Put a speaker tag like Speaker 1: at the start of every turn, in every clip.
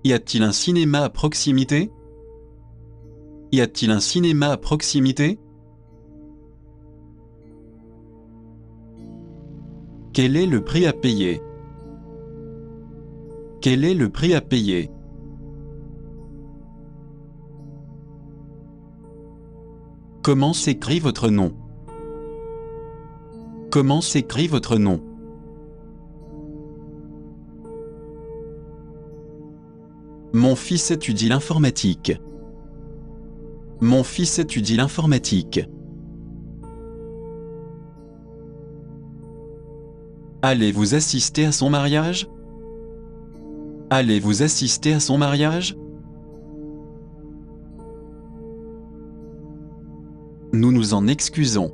Speaker 1: Y a-t-il un cinéma à proximité? Y a-t-il un cinéma à proximité? Quel est le prix à payer? Quel est le prix à payer? Comment s'écrit votre nom? Comment s'écrit votre nom? Mon fils étudie l'informatique. Mon fils étudie l'informatique. Allez-vous assister à son mariage? Allez-vous assister à son mariage? Nous nous en excusons.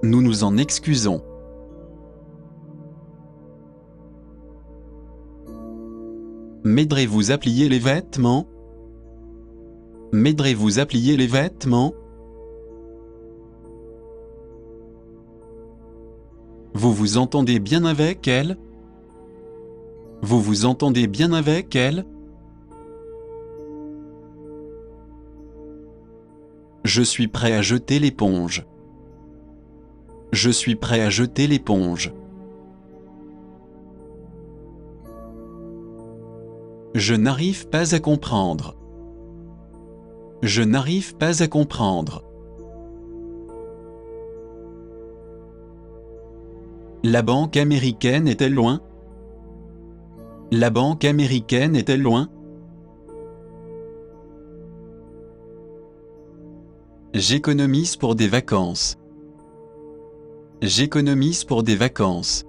Speaker 1: Nous nous en excusons. M'aiderez-vous à plier les vêtements? M'aiderez-vous à plier les vêtements? Vous vous entendez bien avec elle? Vous vous entendez bien avec elle? Je suis prêt à jeter l'éponge. Je suis prêt à jeter l'éponge. Je n'arrive pas à comprendre. Je n'arrive pas à comprendre. La banque américaine est-elle loin? La banque américaine est-elle loin? J'économise pour des vacances. J'économise pour des vacances.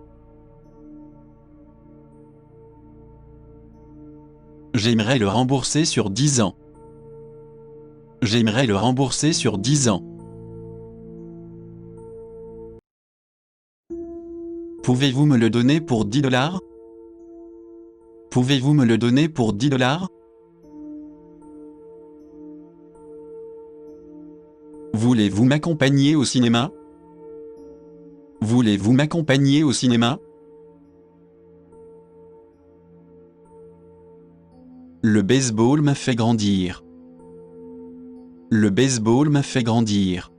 Speaker 1: J'aimerais le rembourser sur 10 ans. J'aimerais le rembourser sur 10 ans. Pouvez-vous me le donner pour 10 $? Pouvez-vous me le donner pour 10 $? Voulez-vous m'accompagner au cinéma? Voulez-vous m'accompagner au cinéma? Le baseball m'a fait grandir. Le baseball m'a fait grandir.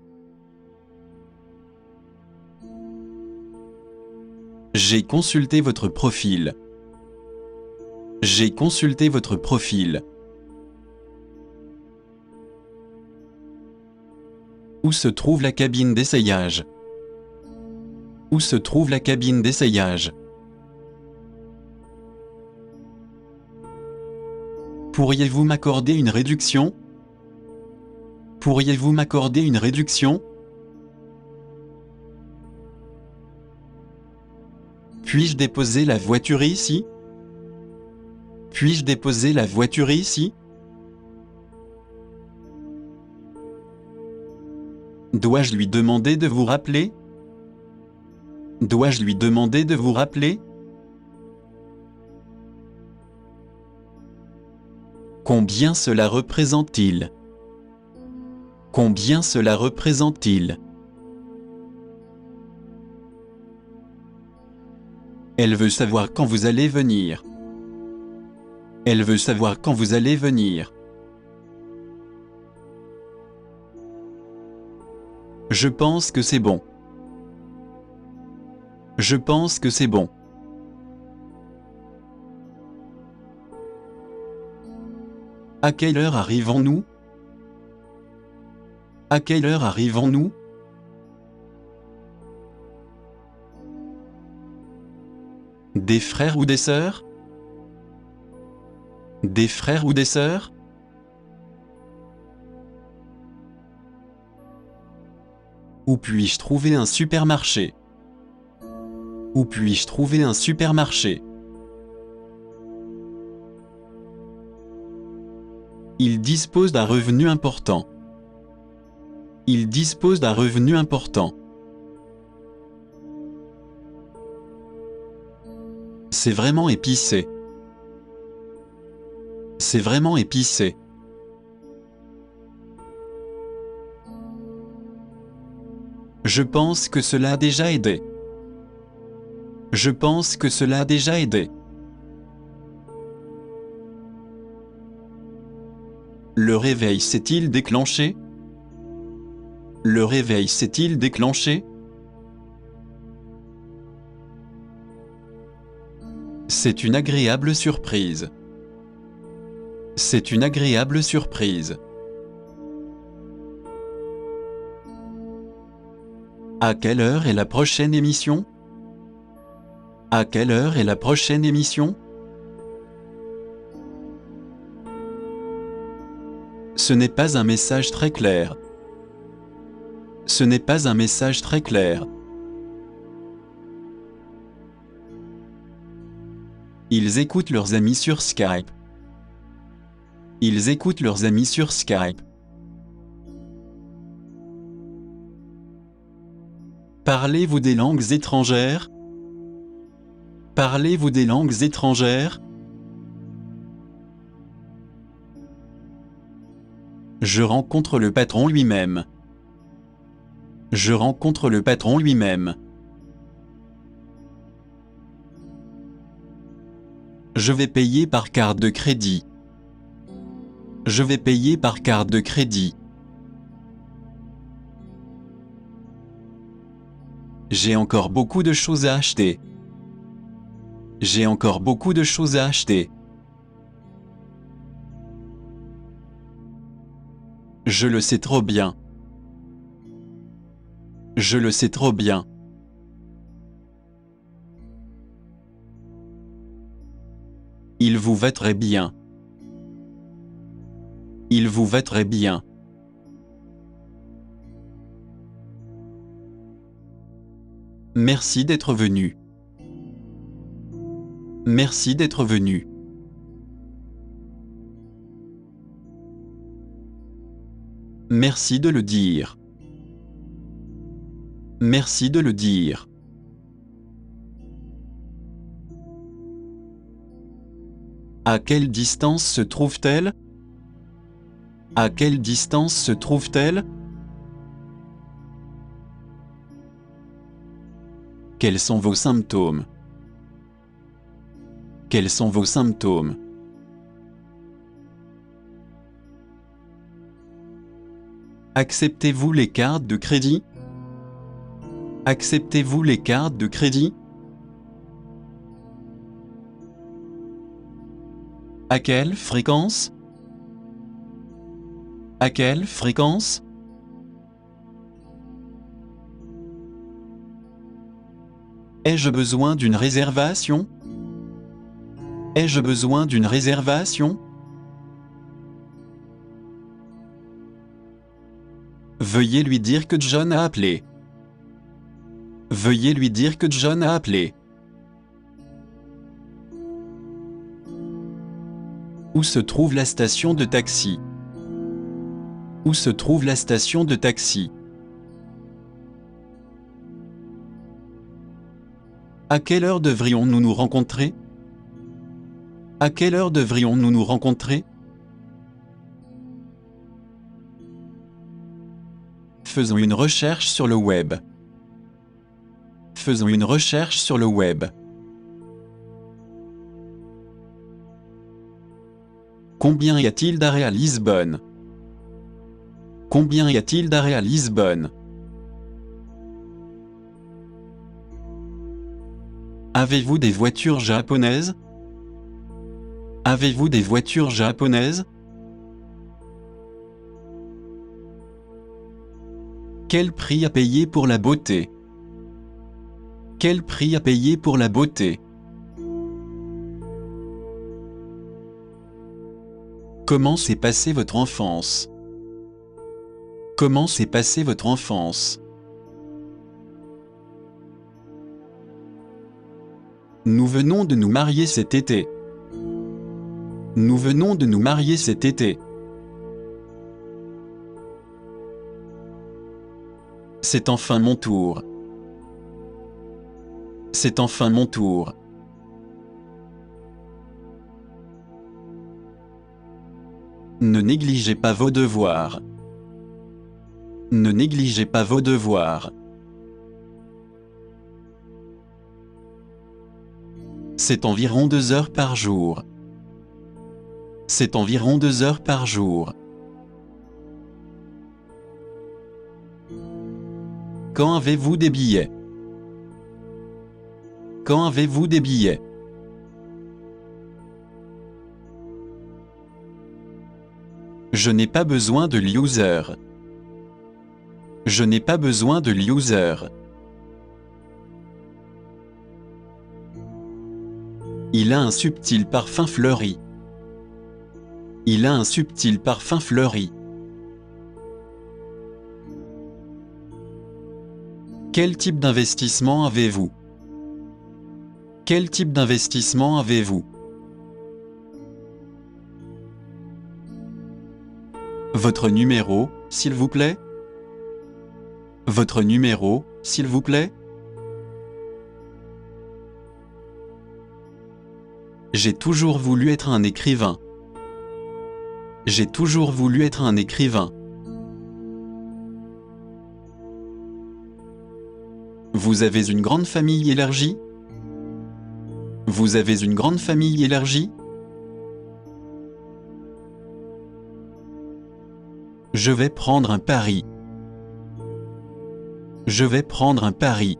Speaker 1: J'ai consulté votre profil. J'ai consulté votre profil. Où se trouve la cabine d'essayage? Où se trouve la cabine d'essayage? Pourriez-vous m'accorder une réduction? Pourriez-vous m'accorder une réduction? Puis-je déposer la voiture ici? Puis-je déposer la voiture ici? Dois-je lui demander de vous rappeler? Dois-je lui demander de vous rappeler? Combien cela représente-t-il? Combien cela représente-t-il? Elle veut savoir quand vous allez venir. Elle veut savoir quand vous allez venir. Je pense que c'est bon. Je pense que c'est bon. À quelle heure arrivons-nous? À quelle heure arrivons-nous? Des frères ou des sœurs? Des frères ou des sœurs? Où puis-je trouver un supermarché? Où puis-je trouver un supermarché? Il dispose d'un revenu important. Il dispose d'un revenu important. C'est vraiment épicé. C'est vraiment épicé. Je pense que cela a déjà aidé. Je pense que cela a déjà aidé. Le réveil s'est-il déclenché? Le réveil s'est-il déclenché? C'est une agréable surprise. C'est une agréable surprise. À quelle heure est la prochaine émission? À quelle heure est la prochaine émission? Ce n'est pas un message très clair. Ce n'est pas un message très clair. Ils écoutent leurs amis sur Skype. Ils écoutent leurs amis sur Skype. Parlez-vous des langues étrangères? Parlez-vous des langues étrangères? Je rencontre le patron lui-même. Je rencontre le patron lui-même. Je vais payer par carte de crédit. Je vais payer par carte de crédit. J'ai encore beaucoup de choses à acheter. J'ai encore beaucoup de choses à acheter. Je le sais trop bien. Je le sais trop bien. Il vous va très bien. Il vous va très bien. Merci d'être venu. Merci d'être venu. Merci de le dire. Merci de le dire. À quelle distance se trouve-t-elle? À quelle distance se trouve-t-elle? Quels sont vos symptômes? Quels sont vos symptômes? Acceptez-vous les cartes de crédit? Acceptez-vous les cartes de crédit? À quelle fréquence? À quelle fréquence? Ai-je besoin d'une réservation? Ai-je besoin d'une réservation? Veuillez lui dire que John a appelé. Veuillez lui dire que John a appelé. Où se trouve la station de taxi? Où se trouve la station de taxi? À quelle heure devrions-nous nous rencontrer? À quelle heure devrions-nous nous rencontrer? Faisons une recherche sur le web. Faisons une recherche sur le web. Combien y a-t-il d'arrêts à Lisbonne? Combien y a-t-il d'arrêts à Lisbonne? Avez-vous des voitures japonaises? Avez-vous des voitures japonaises? Quel prix à payer pour la beauté? Quel prix à payer pour la beauté? Comment s'est passée votre enfance? Comment s'est passée votre enfance? Nous venons de nous marier cet été. Nous venons de nous marier cet été. C'est enfin mon tour. C'est enfin mon tour. Ne négligez pas vos devoirs. Ne négligez pas vos devoirs. C'est environ 2 heures par jour. C'est environ 2 heures par jour. Quand avez-vous des billets? Quand avez-vous des billets? Je n'ai pas besoin de loser. Je n'ai pas besoin de loser. Il a un subtil parfum fleuri. Il a un subtil parfum fleuri. Quel type d'investissement avez-vous? Quel type d'investissement avez-vous? Votre numéro, s'il vous plaît? Votre numéro, s'il vous plaît? J'ai toujours voulu être un écrivain. J'ai toujours voulu être un écrivain. Vous avez une grande famille élargie? Vous avez une grande famille élargie? Je vais prendre un pari. Je vais prendre un pari.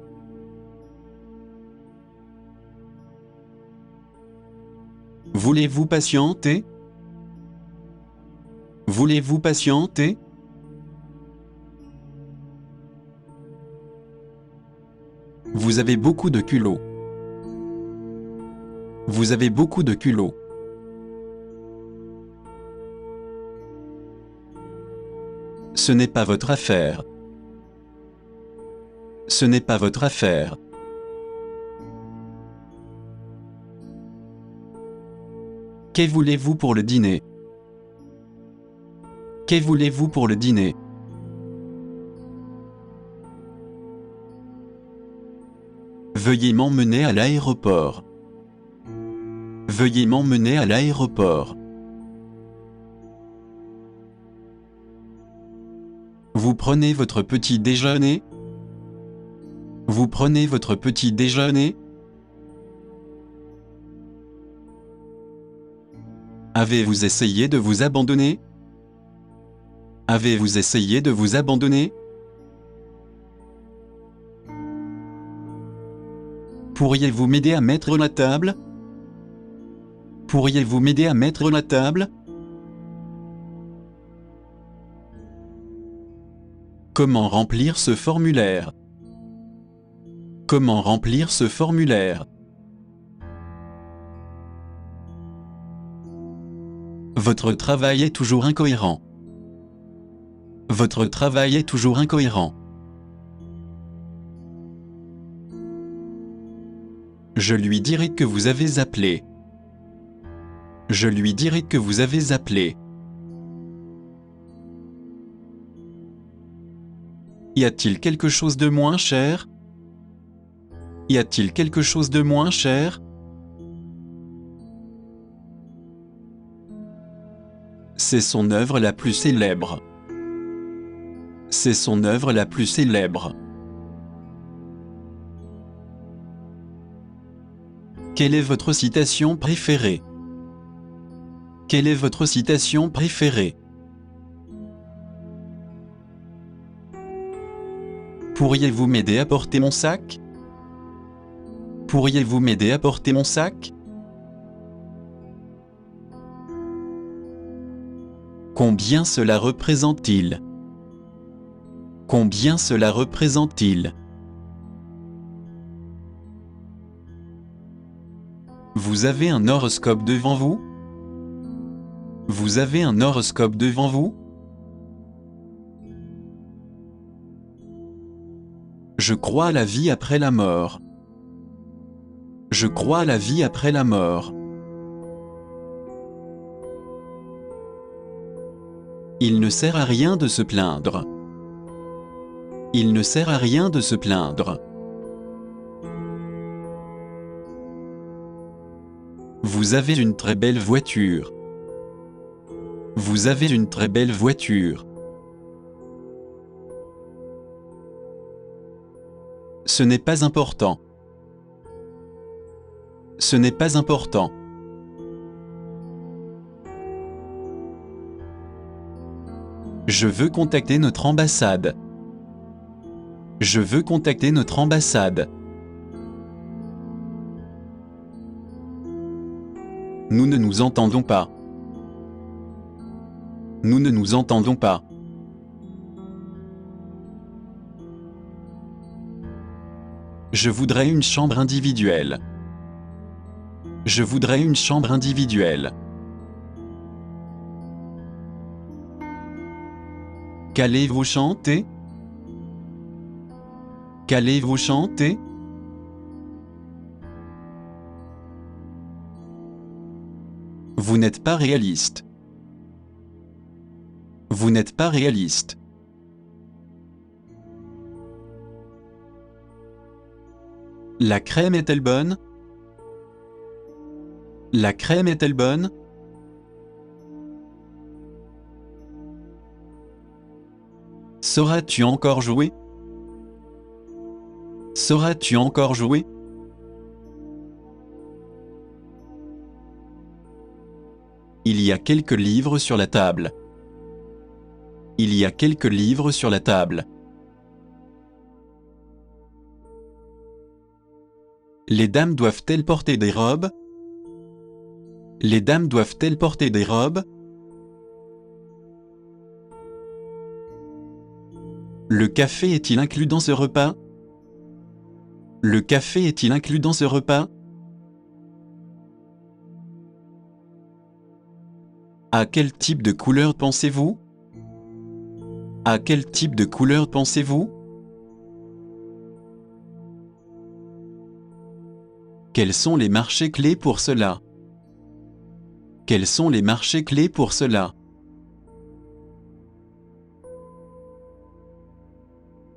Speaker 1: Voulez-vous patienter? Voulez-vous patienter? Vous avez beaucoup de culot. Vous avez beaucoup de culot. Ce n'est pas votre affaire. Ce n'est pas votre affaire. Que voulez-vous pour le dîner? Que voulez-vous pour le dîner? Veuillez m'emmener à l'aéroport. Veuillez m'emmener à l'aéroport. Vous prenez votre petit déjeuner? Vous prenez votre petit déjeuner? Avez-vous essayé de vous abandonner? Avez-vous essayé de vous abandonner? Pourriez-vous m'aider à mettre la table? Pourriez-vous m'aider à mettre la table? Comment remplir ce formulaire? Comment remplir ce formulaire? Votre travail est toujours incohérent. Votre travail est toujours incohérent. Je lui dirai que vous avez appelé. Je lui dirai que vous avez appelé. Y a-t-il quelque chose de moins cher? Y a-t-il quelque chose de moins cher? C'est son œuvre la plus célèbre. C'est son œuvre la plus célèbre. Quelle est votre citation préférée? Quelle est votre citation préférée? Pourriez-vous m'aider à porter mon sac? Pourriez-vous m'aider à porter mon sac? Combien cela représente-t-il? Combien cela représente-t-il? Vous avez un horoscope devant vous? Vous avez un horoscope devant vous? Je crois à la vie après la mort. Je crois à la vie après la mort. Il ne sert à rien de se plaindre. Il ne sert à rien de se plaindre. Vous avez une très belle voiture. Vous avez une très belle voiture. Ce n'est pas important. Ce n'est pas important. Je veux contacter notre ambassade. Je veux contacter notre ambassade. Nous ne nous entendons pas. Nous ne nous entendons pas. Je voudrais une chambre individuelle. Je voudrais une chambre individuelle. Qu'allez-vous chanter? Qu'allez-vous chanter? Vous n'êtes pas réaliste. Vous n'êtes pas réaliste. La crème est-elle bonne? La crème est-elle bonne? Sauras-tu encore jouer? Sauras-tu encore jouer? Il y a quelques livres sur la table. Il y a quelques livres sur la table. Les dames doivent-elles porter des robes? Les dames doivent-elles porter des robes? Le café est-il inclus dans ce repas? Le café est-il inclus dans ce repas? À quel type de couleur pensez-vous? À quel type de couleur pensez-vous? Quels sont les marchés clés pour cela? Quels sont les marchés clés pour cela?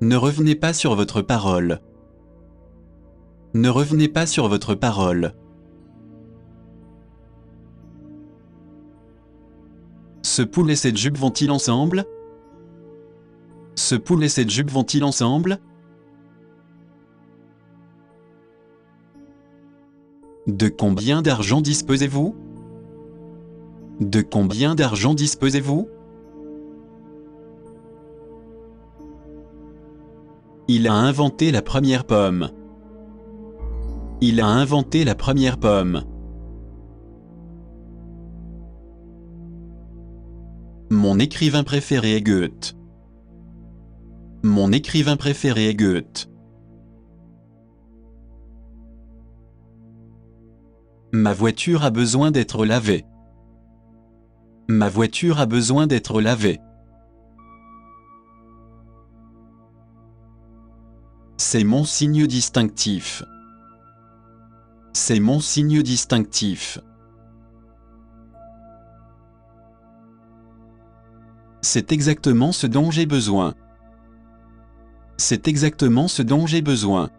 Speaker 1: Ne revenez pas sur votre parole. Ne revenez pas sur votre parole. Ce poulet et cette jupe vont-ils ensemble? Ce poulet et cette jupe vont-ils ensemble? De combien d'argent disposez-vous? De combien d'argent disposez-vous? Il a inventé la première pomme. Il a inventé la première pomme. Mon écrivain préféré est Goethe. Mon écrivain préféré est Goethe. Ma voiture a besoin d'être lavée. Ma voiture a besoin d'être lavée. C'est mon signe distinctif. C'est mon signe distinctif. C'est exactement ce dont j'ai besoin. C'est exactement ce dont j'ai besoin.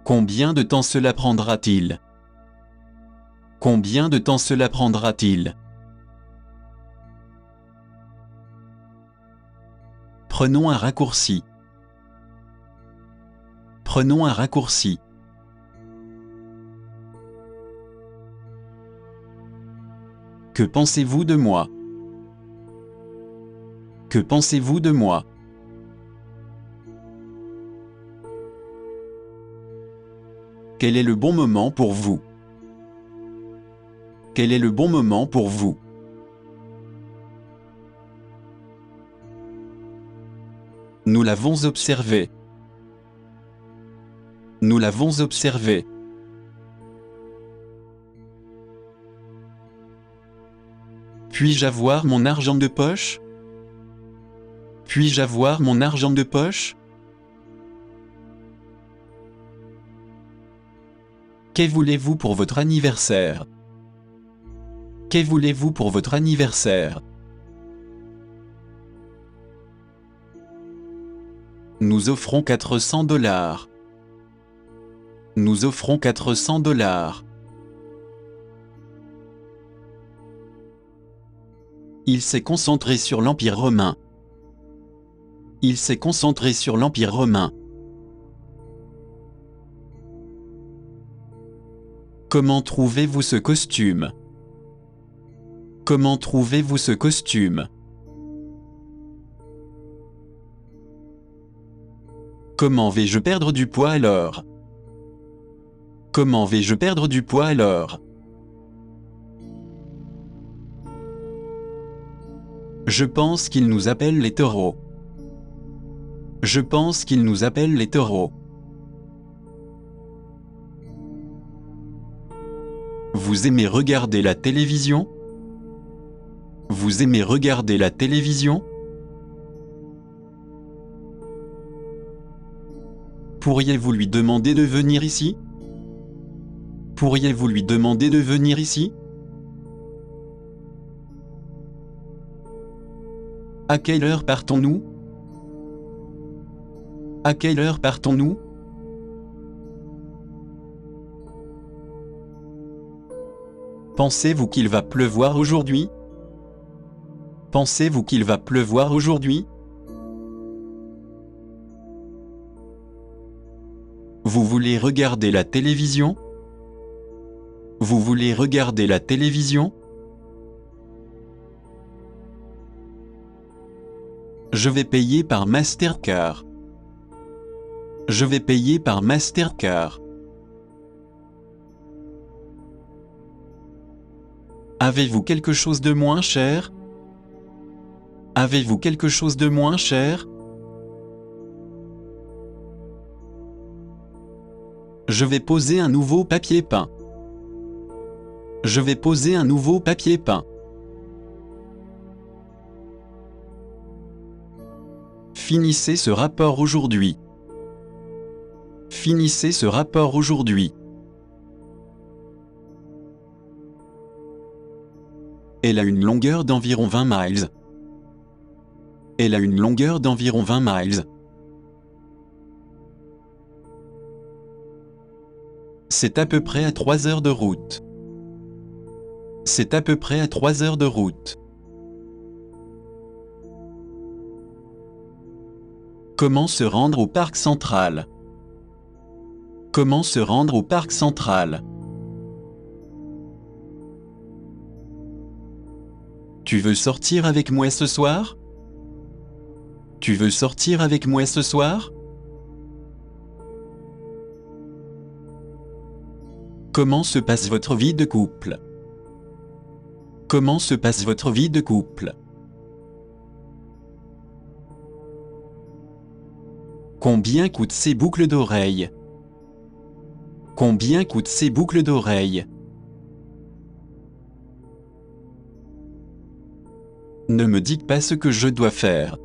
Speaker 1: Combien de temps cela prendra-t-il? Combien de temps cela prendra-t-il? Prenons un raccourci. Prenons un raccourci. Que pensez-vous de moi? Que pensez-vous de moi? Quel est le bon moment pour vous? Quel est le bon moment pour vous? Nous l'avons observé. Nous l'avons observé. Puis-je avoir mon argent de poche? Puis-je avoir mon argent de poche? Que voulez-vous pour votre anniversaire? Que voulez-vous pour votre anniversaire? Nous offrons 400 $. Nous offrons 400 $. Il s'est concentré sur l'Empire romain. Il s'est concentré sur l'Empire romain. Comment trouvez-vous ce costume? Comment trouvez-vous ce costume? Comment vais-je perdre du poids alors? Comment vais-je perdre du poids alors? Je pense qu'ils nous appellent les taureaux. Je pense qu'ils nous appellent les taureaux. Vous aimez regarder la télévision? Vous aimez regarder la télévision? Pourriez-vous lui demander de venir ici? Pourriez-vous lui demander de venir ici? À quelle heure partons-nous? À quelle heure partons-nous? Pensez-vous qu'il va pleuvoir aujourd'hui? Pensez-vous qu'il va pleuvoir aujourd'hui? Vous voulez regarder la télévision? Vous voulez regarder la télévision? Je vais payer par Mastercard. Je vais payer par Mastercard. Avez-vous quelque chose de moins cher? Avez-vous quelque chose de moins cher? Je vais poser un nouveau papier peint. Je vais poser un nouveau papier peint. Finissez ce rapport aujourd'hui. Finissez ce rapport aujourd'hui. Elle a une longueur d'environ 20 miles. Elle a une longueur d'environ 20 miles. C'est à peu près à 3 heures de route. C'est à peu près à 3 heures de route. Comment se rendre au parc central? Comment se rendre au parc central? Tu veux sortir avec moi ce soir? Tu veux sortir avec moi ce soir? Comment se passe votre vie de couple? Comment se passe votre vie de couple? Combien coûtent ces boucles d'oreilles? Combien coûtent ces boucles d'oreilles? Ne me dites pas ce que je dois faire.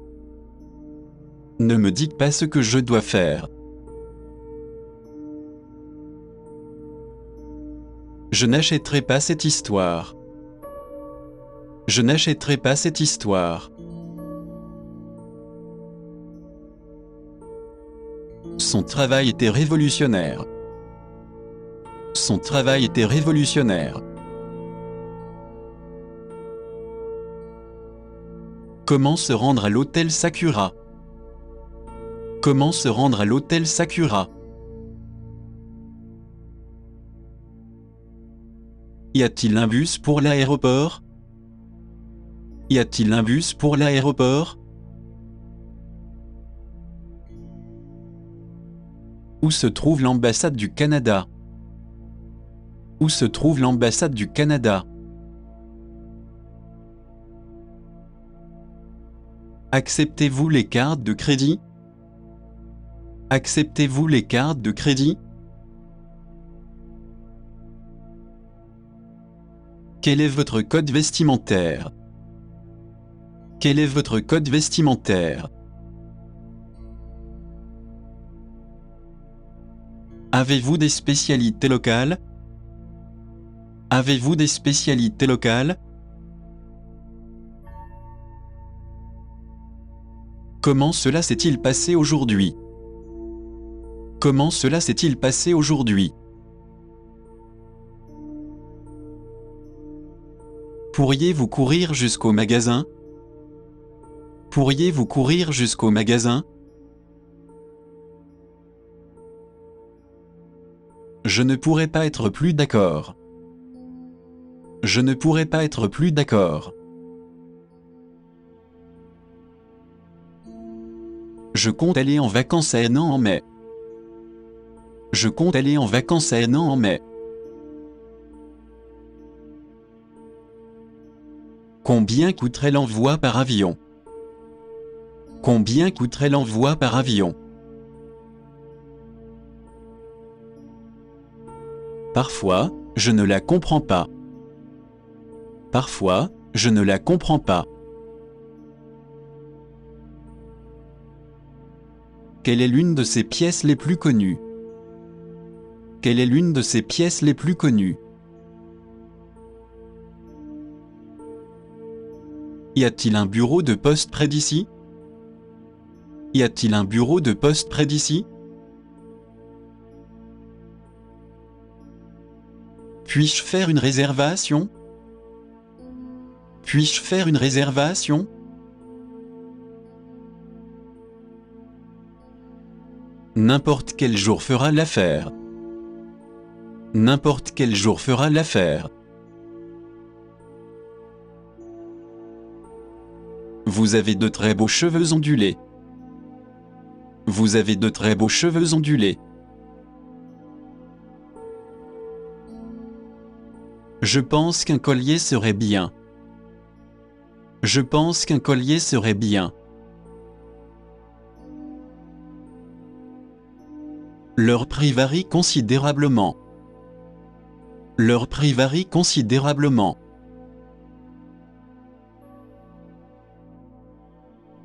Speaker 1: Ne me dites pas ce que je dois faire. Je n'achèterai pas cette histoire. Je n'achèterai pas cette histoire. Son travail était révolutionnaire. Son travail était révolutionnaire. Comment se rendre à l'hôtel Sakura? Comment se rendre à l'hôtel Sakura? Y a-t-il un bus pour l'aéroport? Y a-t-il un bus pour l'aéroport? Où se trouve l'ambassade du Canada? Où se trouve l'ambassade du Canada? Acceptez-vous les cartes de crédit? Acceptez-vous les cartes de crédit? Quel est votre code vestimentaire? Quel est votre code vestimentaire? Avez-vous des spécialités locales? Avez-vous des spécialités locales? Comment cela s'est-il passé aujourd'hui? Comment cela s'est-il passé aujourd'hui? Pourriez-vous courir jusqu'au magasin? Pourriez-vous courir jusqu'au magasin? Je ne pourrais pas être plus d'accord. Je ne pourrais pas être plus d'accord. Je compte aller en vacances à Hénan en mai. Je compte aller en vacances à Hénan en mai. Combien coûterait l'envoi par avion? Combien coûterait l'envoi par avion? Parfois, je ne la comprends pas. Parfois, je ne la comprends pas. Quelle est l'une de ses pièces les plus connues? Quelle est l'une de ses pièces les plus connues? Y a-t-il un bureau de poste près d'ici? Y a-t-il un bureau de poste près d'ici? Puis-je faire une réservation? Puis-je faire une réservation? N'importe quel jour fera l'affaire. N'importe quel jour fera l'affaire. Vous avez de très beaux cheveux ondulés. Vous avez de très beaux cheveux ondulés. Je pense qu'un collier serait bien. Je pense qu'un collier serait bien. Leur prix varie considérablement. Leur prix varie considérablement.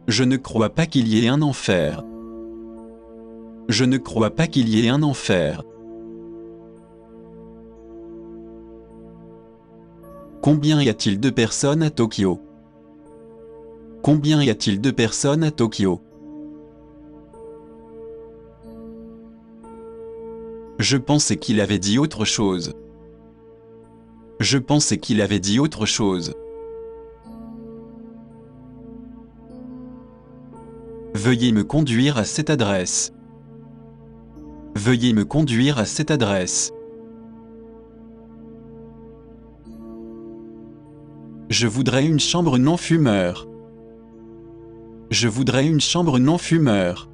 Speaker 1: Je ne crois pas qu'il y ait un enfer. Je ne crois pas qu'il y ait un enfer. Combien y a-t-il de personnes à Tokyo? Combien y a-t-il de personnes à Tokyo? Je pensais qu'il avait dit autre chose. Je pensais qu'il avait dit autre chose. Veuillez me conduire à cette adresse. Veuillez me conduire à cette adresse. Je voudrais une chambre non-fumeur. Je voudrais une chambre non-fumeur.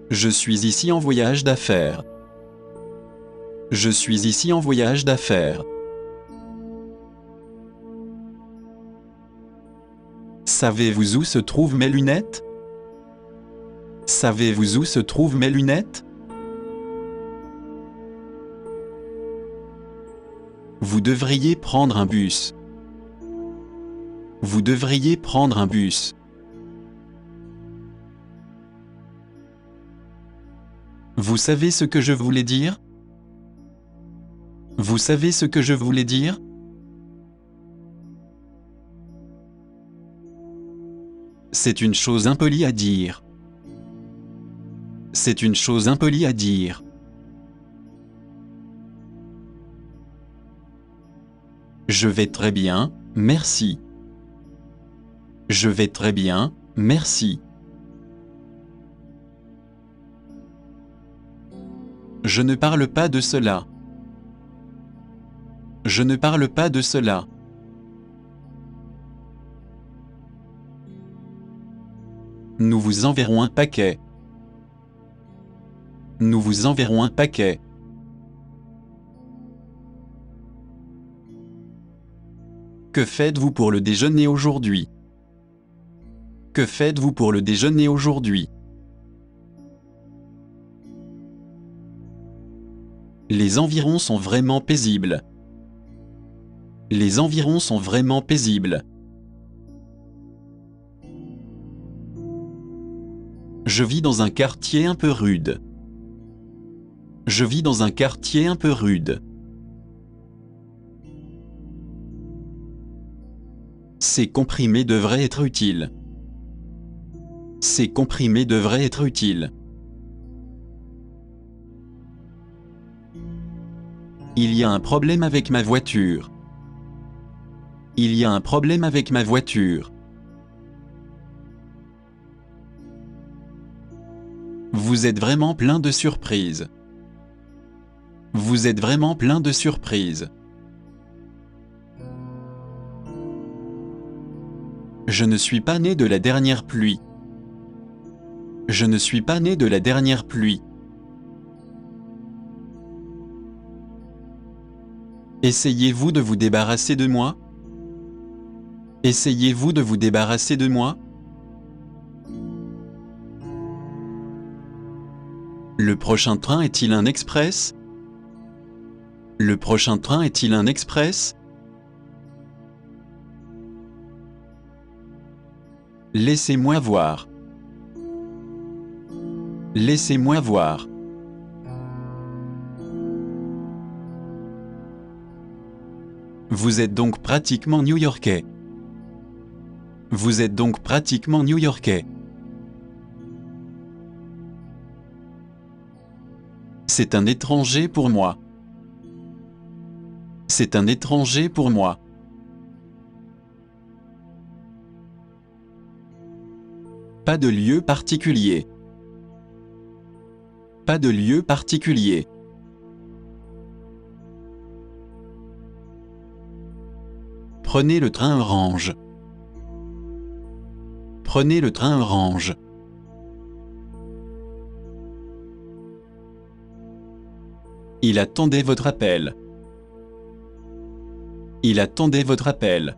Speaker 1: Je suis ici en voyage d'affaires. Je suis ici en voyage d'affaires. Savez-vous où se trouvent mes lunettes? Savez-vous où se trouvent mes lunettes? Vous devriez prendre un bus. Vous devriez prendre un bus. Vous savez ce que je voulais dire? Vous savez ce que je voulais dire? C'est une chose impolie à dire. C'est une chose impolie à dire. Je vais très bien, merci. Je vais très bien, merci. Je ne parle pas de cela. Je ne parle pas de cela. Nous vous enverrons un paquet. Nous vous enverrons un paquet. Que faites-vous pour le déjeuner aujourd'hui? Que faites-vous pour le déjeuner aujourd'hui? Les environs sont vraiment paisibles. Les environs sont vraiment paisibles. Je vis dans un quartier un peu rude. Je vis dans un quartier un peu rude. Ces comprimés devraient être utiles. Ces comprimés devraient être utiles. Il y a un problème avec ma voiture. Il y a un problème avec ma voiture. Vous êtes vraiment plein de surprises. Vous êtes vraiment plein de surprises. Je ne suis pas né de la dernière pluie. Je ne suis pas né de la dernière pluie. Essayez-vous de vous débarrasser de moi? Essayez-vous de vous débarrasser de moi? Le prochain train est-il un express? Le prochain train est-il un express? Laissez-moi voir. Laissez-moi voir. Vous êtes donc pratiquement new-yorkais. Vous êtes donc pratiquement new-yorkais. C'est un étranger pour moi. C'est un étranger pour moi. Pas de lieu particulier. Pas de lieu particulier. Prenez le train orange. Prenez le train orange. Il attendait votre appel. Il attendait votre appel.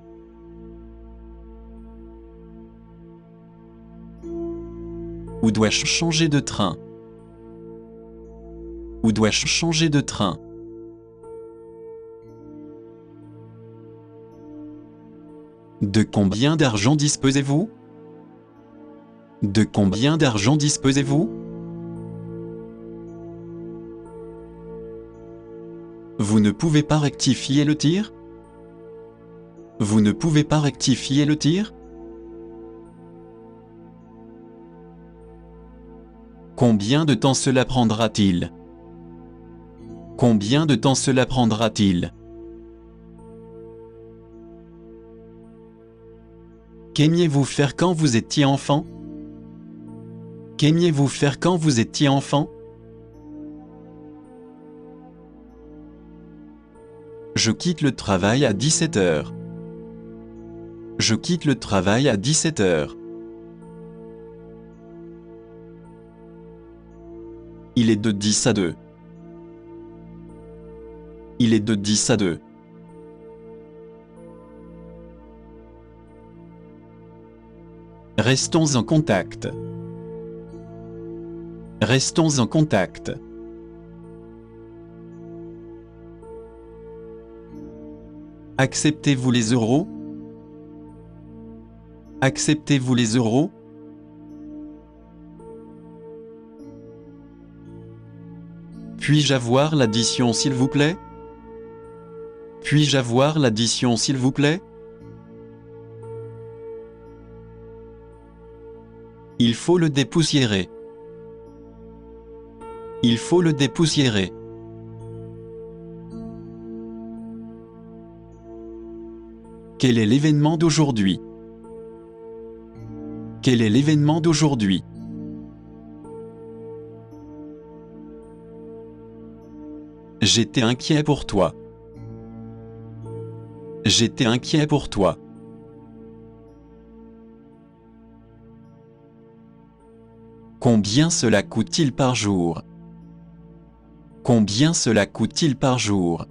Speaker 1: Où dois-je changer de train? Où dois-je changer de train? De combien d'argent disposez-vous? De combien d'argent disposez-vous? Vous ne pouvez pas rectifier le tir? Vous ne pouvez pas rectifier le tir? Combien de temps cela prendra-t-il? Combien de temps cela prendra-t-il? Qu'aimiez-vous faire quand vous étiez enfant? Qu'aimiez-vous faire quand vous étiez enfant? Je quitte le travail à 17 heures. Je quitte le travail à 17 heures. Il est de 10 à 2. Il est de 10 à 2. Restons en contact. Restons en contact. Acceptez-vous les euros? Acceptez-vous les euros? Puis-je avoir l'addition s'il vous plaît? Puis-je avoir l'addition s'il vous plaît? Il faut le dépoussiérer. Il faut le dépoussiérer. Quel est l'événement d'aujourd'hui? Quel est l'événement d'aujourd'hui? J'étais inquiet pour toi. J'étais inquiet pour toi. Combien cela coûte-t-il par jour? Combien cela coûte-t-il par jour?